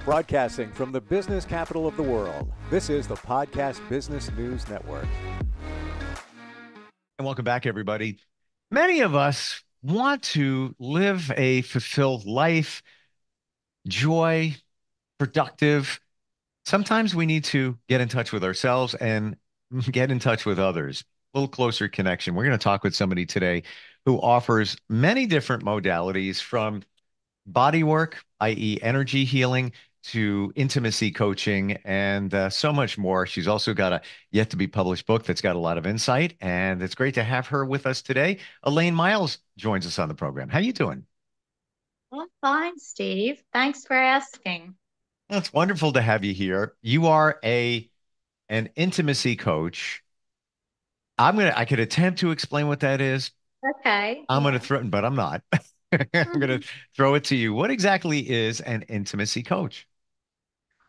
Broadcasting from the business capital of the world, this is the Podcast Business News Network. And welcome back, everybody. Many of us want to live a fulfilled life, joy, productive. Sometimes we need to get in touch with ourselves and get in touch with others, a little closer connection. We're going to talk with somebody today who offers many different modalities from body work, i.e., energy healing, to intimacy coaching, and so much more. She's also got a yet to be published book that's got a lot of insight, and it's great to have her with us today. Elaine Miles joins us on the program. How you doing? Well, fine, Steve. Thanks for asking. Well, it's wonderful to have you here. You are a an intimacy coach. I could attempt to explain what that is. Okay, I'm gonna yeah. throw, but I'm not. I'm gonna Mhm. throw it to you. What exactly is an intimacy coach?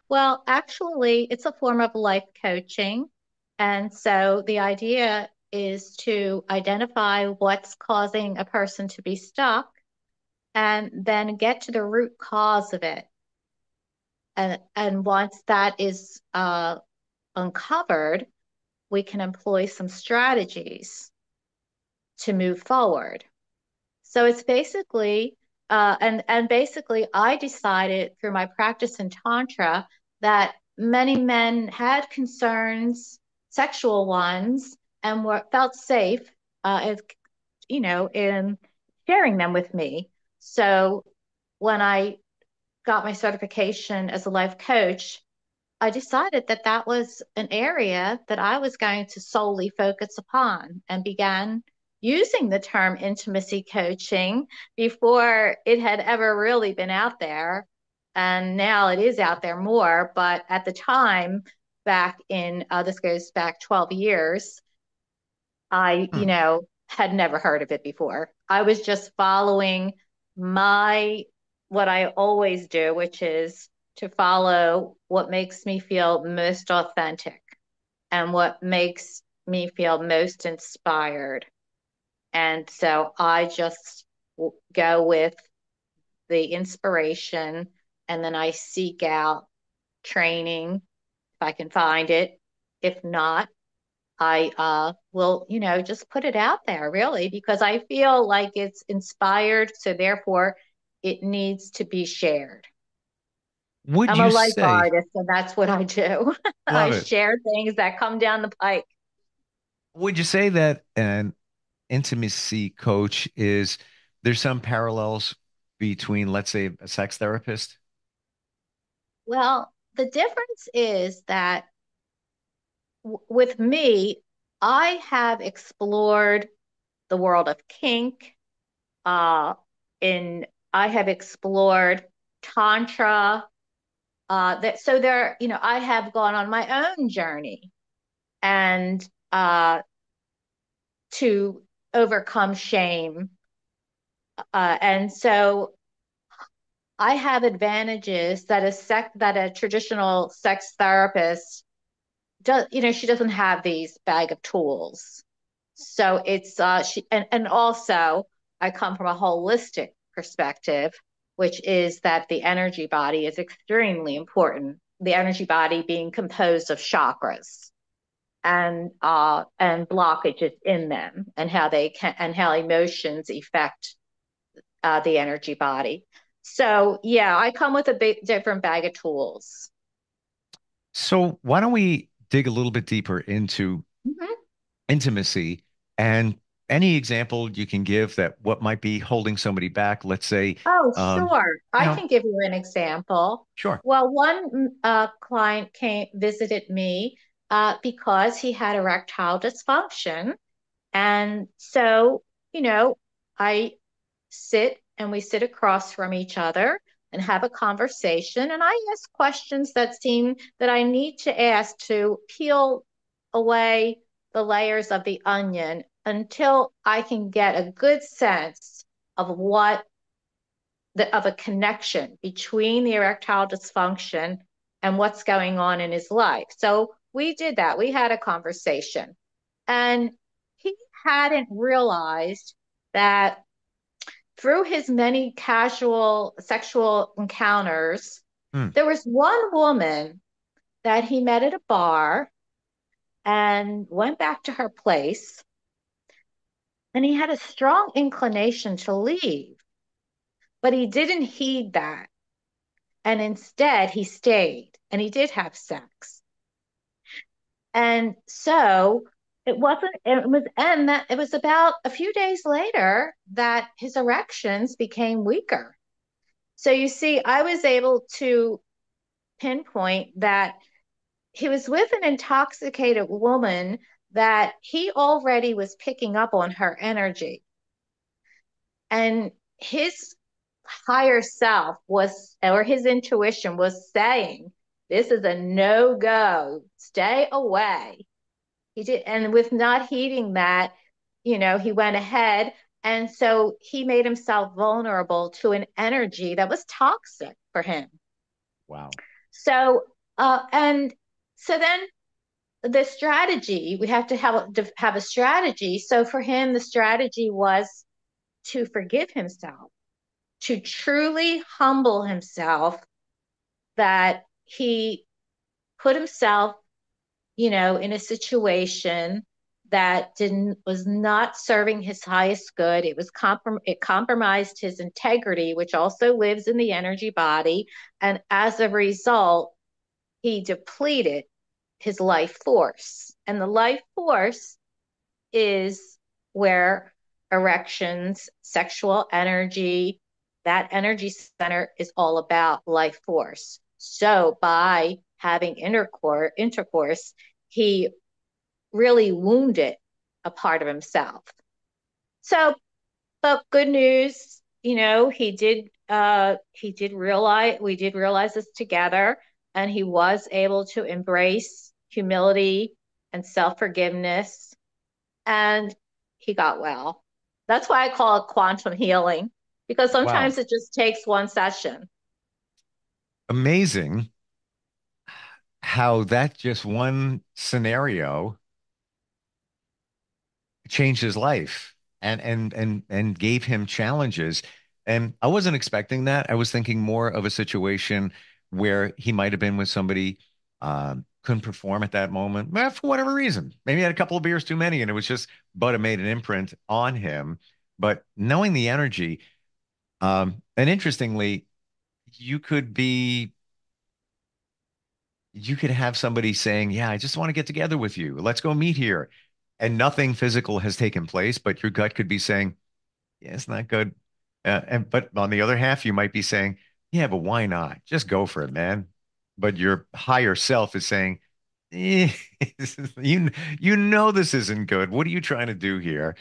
Well, actually, it's a form of life coaching. And so the idea is to identify what's causing a person to be stuck and then get to the root cause of it. And once that is uncovered, we can employ some strategies to move forward. So it's basically, and basically, I decided through my practice in Tantra that many men had concerns, sexual ones, and were felt safe, as in sharing them with me. So when I got my certification as a life coach, I decided that that was an area that I was going to solely focus upon and began using the term intimacy coaching before it had ever really been out there. And now it is out there more. But at the time, this goes back 12 years, I, Hmm. had never heard of it before. I was just following my, what I always do, which is to follow what makes me feel most authentic and what makes me feel most inspired. And so I just go with the inspiration and then I seek out training if I can find it. If not, I will, just put it out there really because I feel like it's inspired. So therefore, it needs to be shared. Would I'm a you life say, artist, and that's what I do. I love it. share things that come down the pike. Would you say that an intimacy coach is there's some parallels between, let's say, a sex therapist? Well, the difference is that with me, I have explored the world of kink. Uh, in I have explored tantra. I have gone on my own journey and to overcome shame. And so I have advantages that a traditional sex therapist does, she doesn't have these bag of tools. So it's she and also I come from a holistic perspective, which is that the energy body is extremely important. The energy body being composed of chakras and blockages in them and how emotions affect the energy body. So yeah, I come with a big different bag of tools. So why don't we dig a little bit deeper into Mhm. intimacy and any example you can give that what might be holding somebody back? Let's say, Oh, um, sure. you I know, can give you an example. sure. Well, one client visited me because he had erectile dysfunction. And so, you know, I we sit across from each other and have a conversation. And I ask questions that seem that I need to ask to peel away the layers of the onion until I can get a good sense of of a connection between the erectile dysfunction and what's going on in his life. So we did that. We had a conversation. And he hadn't realized that through his many casual sexual encounters, Hmm. There was one woman that he met at a bar and went back to her place, and he had a strong inclination to leave, but he didn't heed that. And instead, he stayed and he did have sex. And so it was about a few days later that his erections became weaker. So you see, I was able to pinpoint that he was with an intoxicated woman that he already was picking up on her energy. And his higher self was, or his intuition was saying, this is a no go, stay away. He did, and with not heeding that, he went ahead. And so he made himself vulnerable to an energy that was toxic for him. Wow. So, and so then the strategy, we have to have a strategy. So for him, the strategy was to forgive himself, to truly humble himself, that he put himself, in a situation that didn't was not serving his highest good. It compromised his integrity, which also lives in the energy body, and as a result, he depleted his life force. And the life force is where erections, sexual energy, that energy center is all about life force. So by having intercourse, he really wounded a part of himself. So, but good news, he did realize we did realize this together, and he was able to embrace humility and self-forgiveness, and he got well. That's why I call it quantum healing, because Wow. sometimes it just takes one session. Amazing how that just one scenario changed his life and gave him challenges. And I wasn't expecting that. I was thinking more of a situation where he might have been with somebody couldn't perform at that moment, for whatever reason. Maybe he had a couple of beers too many, and it was just but it made an imprint on him. But knowing the energy, and interestingly, you could be you could have somebody saying, "Yeah, I just want to get together with you. Let's go meet here." And nothing physical has taken place, but your gut could be saying, "Yeah, it's not good." And but on the other half, you might be saying, "Yeah, but why not? Just go for it, man." But your higher self is saying, eh, "You you know this isn't good. What are you trying to do here?"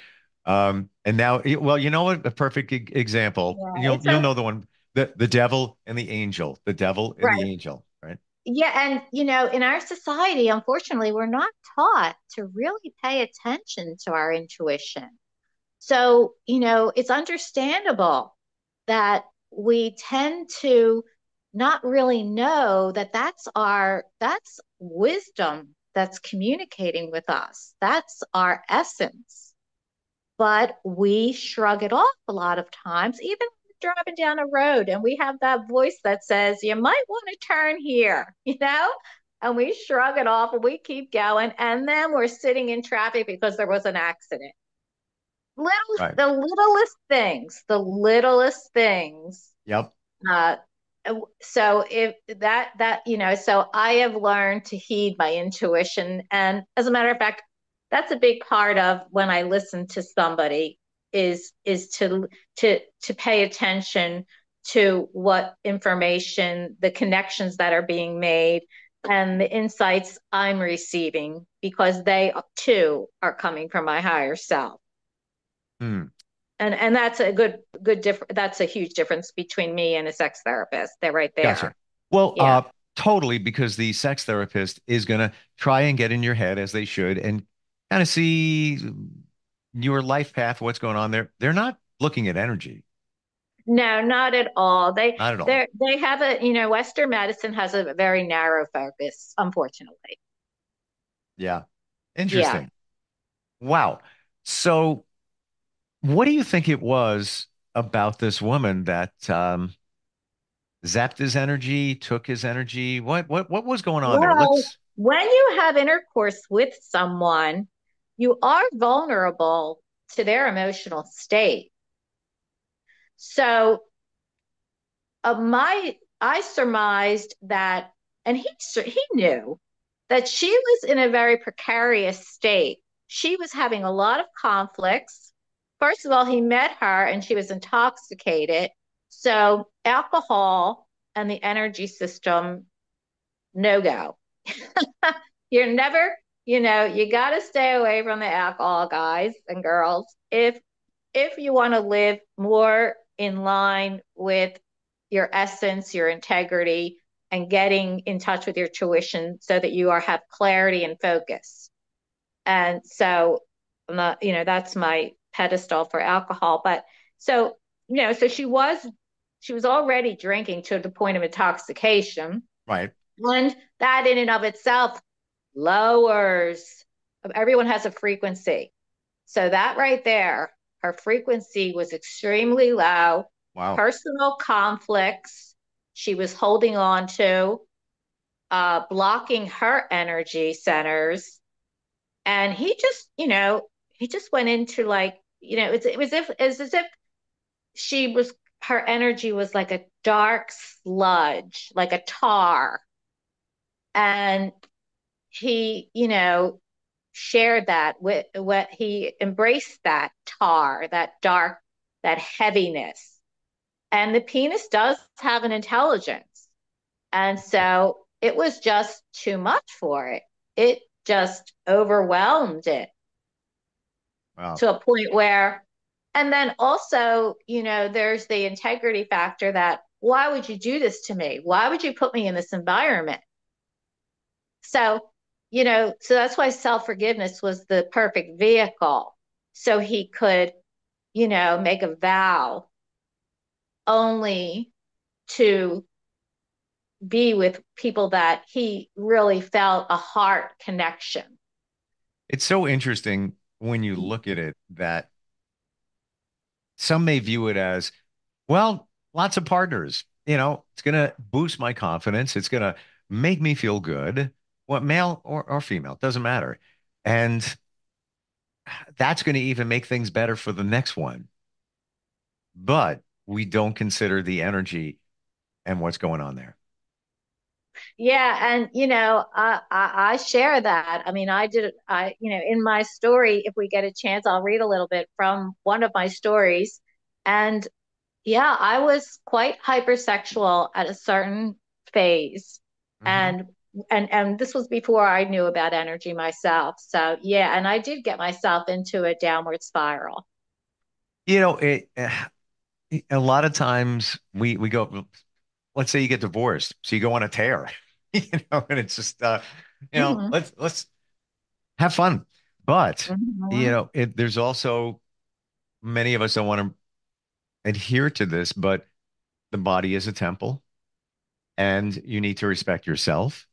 And now, well, you know what? A perfect example. Yeah, You'll know the one, the devil and the angel, the devil and the right. angel, right? Yeah, and in our society, unfortunately, we're not taught to really pay attention to our intuition. So, it's understandable that we tend to not really know that that's wisdom that's communicating with us. That's our essence. But we shrug it off a lot of times, even driving down a road, and we have that voice that says, you might want to turn here, And we shrug it off and we keep going. And then we're sitting in traffic because there was an accident. Right. The littlest things. Yep. Uh, so if so I have learned to heed my intuition, and as a matter of fact, that's a big part of when I listen to somebody is to pay attention to what information, the connections that are being made, and the insights I'm receiving, because they too are coming from my higher self. Hmm. And that's a good difference. That's a huge difference between me and a sex therapist. They're right Gotcha. there. Well, Yeah. totally, because the sex therapist is going to try and get in your head as they should and kind of see your life path, what's going on there. They're not looking at energy, No, not at all. not at all. They have Western medicine has a very narrow focus, unfortunately. Yeah. Yeah. Interesting. Wow. So, what do you think it was about this woman that zapped his energy, took his energy? What was going on there? Well, Let's when you have intercourse with someone, you are vulnerable to their emotional state. So, my I surmised that, and he knew that she was in a very precarious state. She was having a lot of conflicts. First of all, he met her and she was intoxicated. So, alcohol and the energy system, no go. You're never, you got to stay away from the alcohol, guys and girls. If you want to live more in line with your essence, your integrity, and getting in touch with your tuition so that you have clarity and focus. And so, I'm not, that's my pedestal for alcohol. But so, so she was already drinking to the point of intoxication. right. And that in and of itself lowers, everyone has a frequency. So that right there, her frequency was extremely low. Wow. Personal conflicts she was holding on to, blocking her energy centers. And he just went into like, it was if it's as if she was her energy was like a dark sludge, like a tar. And he, shared that with what he embraced that tar, that dark, that heaviness. And the penis does have an intelligence. And so it was just too much for it. It just overwhelmed it Wow. to a point where, and then also, there's the integrity factor that why would you do this to me? Why would you put me in this environment? So, so that's why self-forgiveness was the perfect vehicle. So he could, make a vow only to be with people that he really felt a heart connection. It's so interesting when you look at it that some may view it as, well, lots of partners. It's going to boost my confidence. It's going to make me feel good. What male or female, doesn't matter. And that's going to even make things better for the next one. But we don't consider the energy and what's going on there. Yeah, and I share that. I mean, I did in my story, if we get a chance, I'll read a little bit from one of my stories. And yeah, I was quite hypersexual at a certain phase. Hmm. And and this was before I knew about energy myself. So yeah, and I did get myself into a downward spiral. It a lot of times we go, let's say you get divorced, so you go on a tear, and it's just Hmm. let's have fun. But Hmm. there's also many of us don't want to adhere to this, but the body is a temple, and you need to respect yourself.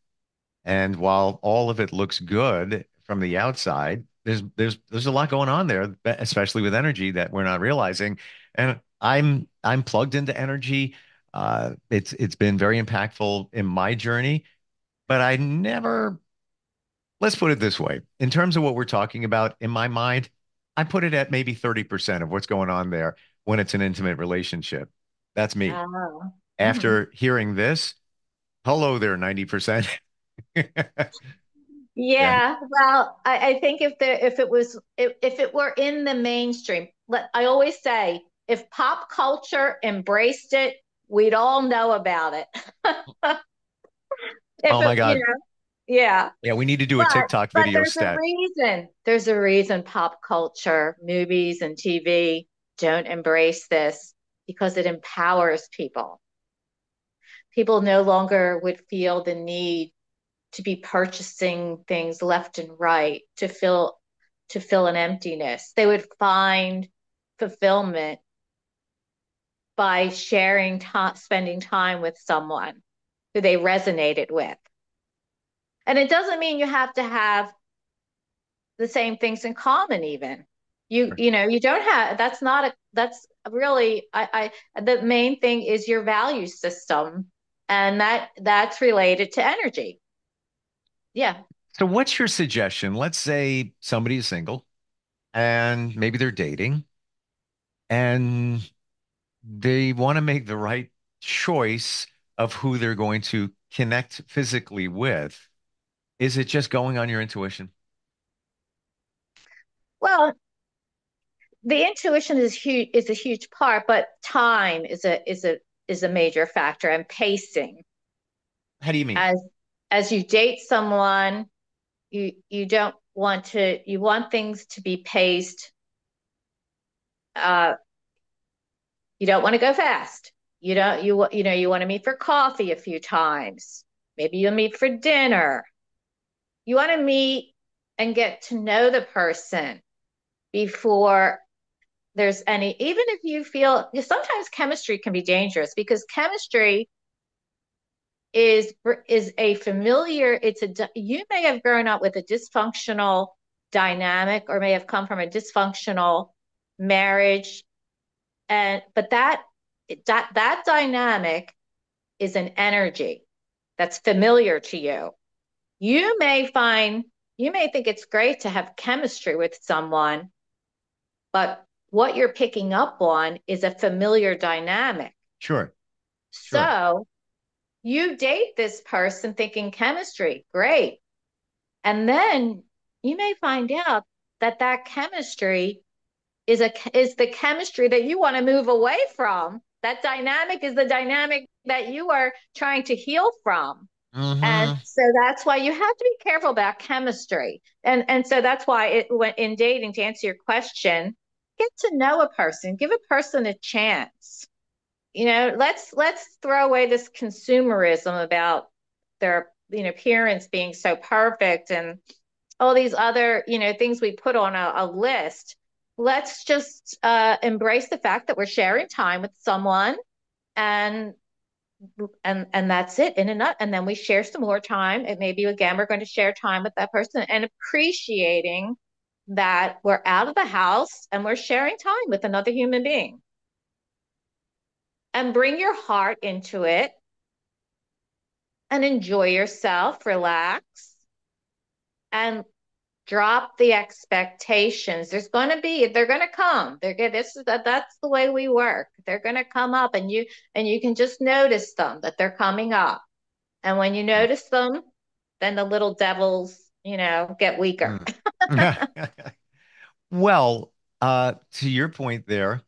And while all of it looks good from the outside, there's a lot going on there, especially with energy that we're not realizing. And I'm plugged into energy. It's been very impactful in my journey, but I never, let's put it this way. In terms of what we're talking about, in my mind, I put it at maybe 30% of what's going on there when it's an intimate relationship. That's me. Oh. Hmm. After hearing this, hello there, 90%. Yeah. Yeah, well, I think if it were in the mainstream, I always say if pop culture embraced it, we'd all know about it. If Oh my it, God. yeah. Yeah, we need to do a But TikTok but video there's a stat. reason. There's a reason pop culture, movies and TV don't embrace this because it empowers people. People no longer would feel the need to be purchasing things left and right to fill an emptiness. They would find fulfillment by sharing time, spending time with someone who they resonated with. And it doesn't mean you have to have the same things in common even. You don't have, that's not a, that's really, the main thing is your value system, and that's related to energy. Yeah. So what's your suggestion? Let's say somebody is single and maybe they're dating and they want to make the right choice of who they're going to connect physically with. Is it just going on your intuition? Well, the intuition is a huge part, but time is a major factor, and pacing. How do you mean? As you date someone, you don't want to you want things to be paced. Uh, you don't want to go fast. You don't you know you want to meet for coffee a few times. Maybe you'll meet for dinner. You want to meet and get to know the person before there's any, even if you feel, sometimes chemistry can be dangerous because chemistry is a familiar, you may have grown up with a dysfunctional dynamic or may have come from a dysfunctional marriage, and but that dynamic is an energy that's familiar to you. You may find, you may think it's great to have chemistry with someone, but what you're picking up on is a familiar dynamic. Sure, sure. So you date this person thinking chemistry, great. And then you may find out that that chemistry is the chemistry that you want to move away from. That dynamic is the dynamic that you are trying to heal from. And Hmm. so that's why you have to be careful about chemistry. And so that's why it went in dating, to answer your question, get to know a person, give a person a chance. Let's throw away this consumerism about their, appearance being so perfect and all these other, things we put on a list. Let's just embrace the fact that we're sharing time with someone, and that's it in a nut. And then we share some more time. And maybe again, we're going to share time with that person and appreciating that we're out of the house and we're sharing time with another human being. And bring your heart into it and enjoy yourself, relax, and drop the expectations. They're going to come. That's the way we work. They're going to come up, and you can just notice them, that they're coming up. And when you notice them, then the little devils, get weaker. Mm. Well, to your point there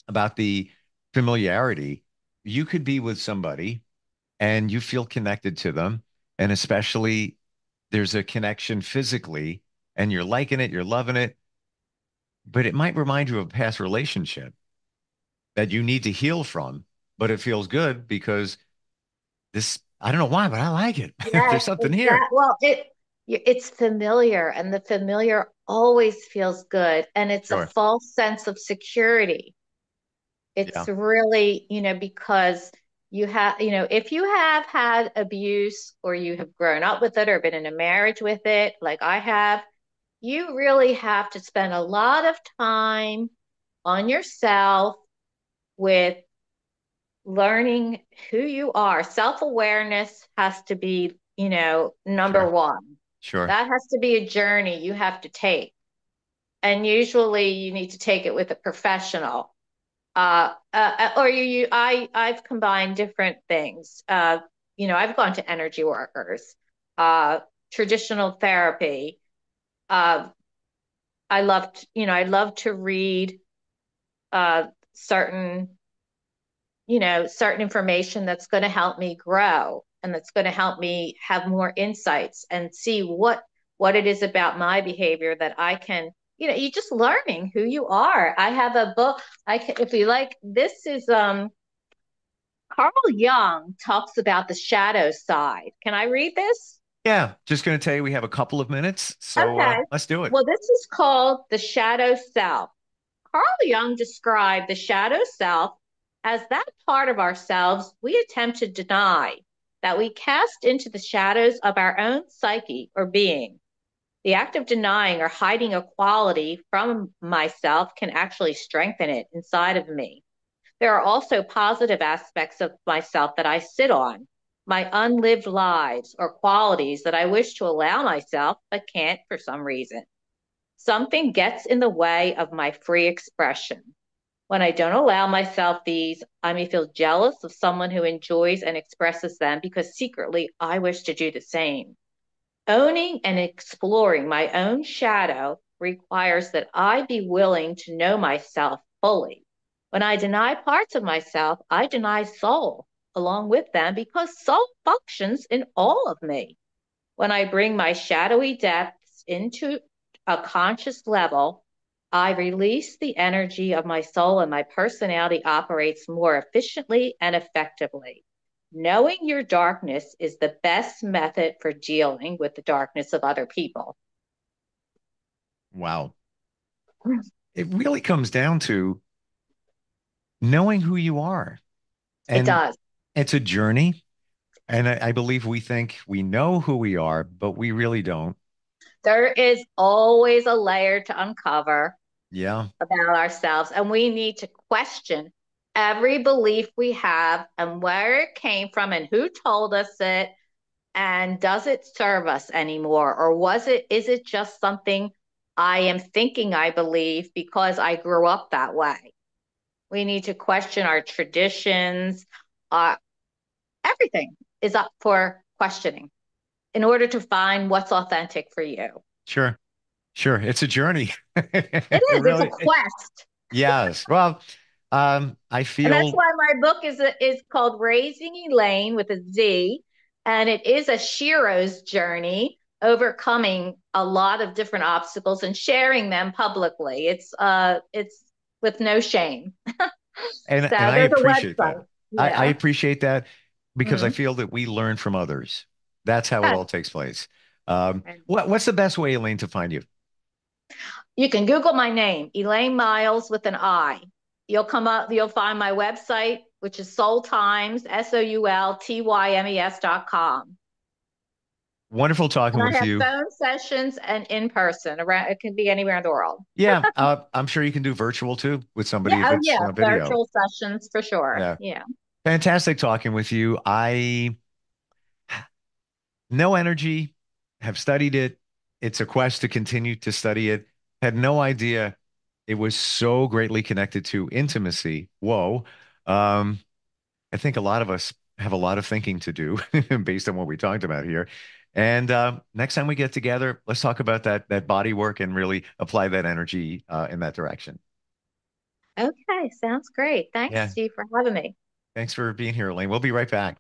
about the familiarity, you could be with somebody and you feel connected to them, and especially there's a connection physically, and you're liking it, you're loving it, but it might remind you of a past relationship that you need to heal from, but it feels good because this, I don't know why, but I like it. Yes, There's something here. exactly. Well, it's familiar, and the familiar always feels good, and it's a Sure. false sense of security. It's Yeah. really, because if you have had abuse or you have grown up with it or been in a marriage with it, like I have, you really have to spend a lot of time on yourself with learning who you are. Self-awareness has to be, number Sure. one. Sure. That has to be a journey you have to take. And usually you need to take it with a professional. Or I've combined different things. I've gone to energy workers, uh, traditional therapy. Uh, I love to read uh, certain, certain information that's going to help me grow and that's going to help me have more insights and see what it is about my behavior that I can, you're just learning who you are. I have a book. If you like, this is Carl Jung talks about the shadow side. Can I read this? Yeah. Just going to tell you we have a couple of minutes, so Okay. let's do it. Well, this is called the shadow self. Carl Jung described the shadow self as that part of ourselves we attempt to deny, that we cast into the shadows of our own psyche or being. The act of denying or hiding a quality from myself can actually strengthen it inside of me. There are also positive aspects of myself that I sit on, my unlived lives or qualities that I wish to allow myself but can't for some reason. Something gets in the way of my free expression. When I don't allow myself these, I may feel jealous of someone who enjoys and expresses them because secretly I wish to do the same. Owning and exploring my own shadow requires that I be willing to know myself fully. When I deny parts of myself, I deny soul along with them because soul functions in all of me. When I bring my shadowy depths into a conscious level, I release the energy of my soul and my personality operates more efficiently and effectively. Knowing your darkness is the best method for dealing with the darkness of other people. Wow. It really comes down to knowing who you are. It And does. it's a journey. And I believe we think we know who we are, but we really don't. There is always a layer to uncover Yeah. about ourselves, and we need to question every belief we have and where it came from and who told us it, and does it serve us anymore, or is it just something I am thinking I believe because I grew up that way? We need to question our traditions. Everything is up for questioning in order to find what's authentic for you. Sure. Sure. It's a journey. It It is. It's a really, quest. yes. Well, I And that's feel, why my book is called Raising Elaine with a Z. And it is a Shiro's journey, overcoming a lot of different obstacles and sharing them publicly. It's with no shame. and So I there's a appreciate that. website. I Yeah. appreciate that because I Mhm. feel that we learn from others. That's how it Yes. all takes place. What's the best way, Elaine, to find you? You can Google my name, Elaine Miles with an I. You'll find my website, which is Soul Tymes, SOULTYMES.com. Wonderful talking And I with have you. phone sessions and in person around, it can be anywhere in the world. Yeah, I'm sure you can do virtual too with Yeah, somebody if oh it's yeah, video. virtual sessions for sure. Yeah, Yeah. fantastic talking with you. I no energy, have studied it. It's a quest to continue to study it. Had no idea it was so greatly connected to intimacy. Whoa. Um, I think a lot of us have a lot of thinking to do based on what we talked about here. And next time we get together, let's talk about that body work and really apply that energy in that direction. Okay, sounds great. Thanks, Yeah. Steve, for having me. Thanks for being here, Elaine. We'll be right back.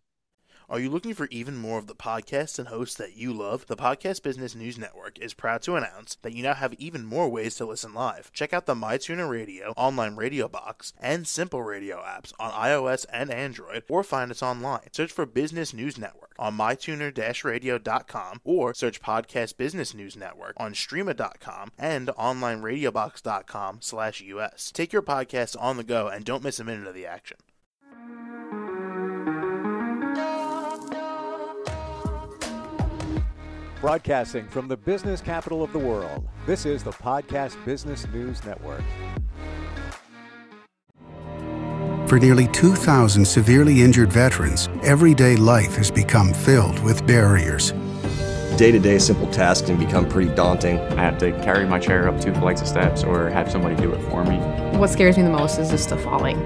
Are you looking for even more of the podcasts and hosts that you love? The Podcast Business News Network is proud to announce that you now have even more ways to listen live. Check out the MyTuner Radio, online radio box, and Simple Radio apps on iOS and Android, or find us online. Search for Business News Network on mytuner-radio.com, or search Podcast Business News Network on streama.com and onlineradiobox.com/US. Take your podcast on the go and don't miss a minute of the action. Broadcasting from the business capital of the world, this is the Podcast Business News Network. For nearly 2,000 severely injured veterans, everyday life has become filled with barriers. Day-to-day simple tasks can become pretty daunting. I have to carry my chair up 2 flights of steps or have somebody do it for me. What scares me the most is just the falling.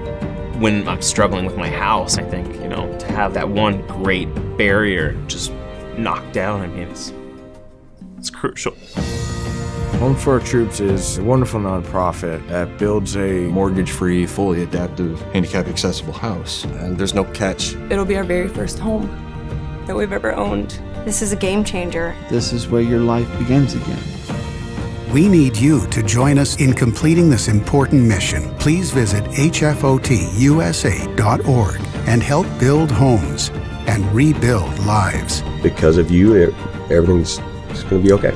When I'm struggling with my house, I think, to have that one great barrier just knocked down, it's crucial. Home for Our Troops is a wonderful nonprofit that builds a mortgage-free, fully adaptive, handicap-accessible house. And there's no catch. It'll be our very first home that we've ever owned. This is a game changer. This is where your life begins again. We need you to join us in completing this important mission. Please visit hfotusa.org and help build homes and rebuild lives. Because of you, everything's going to be okay.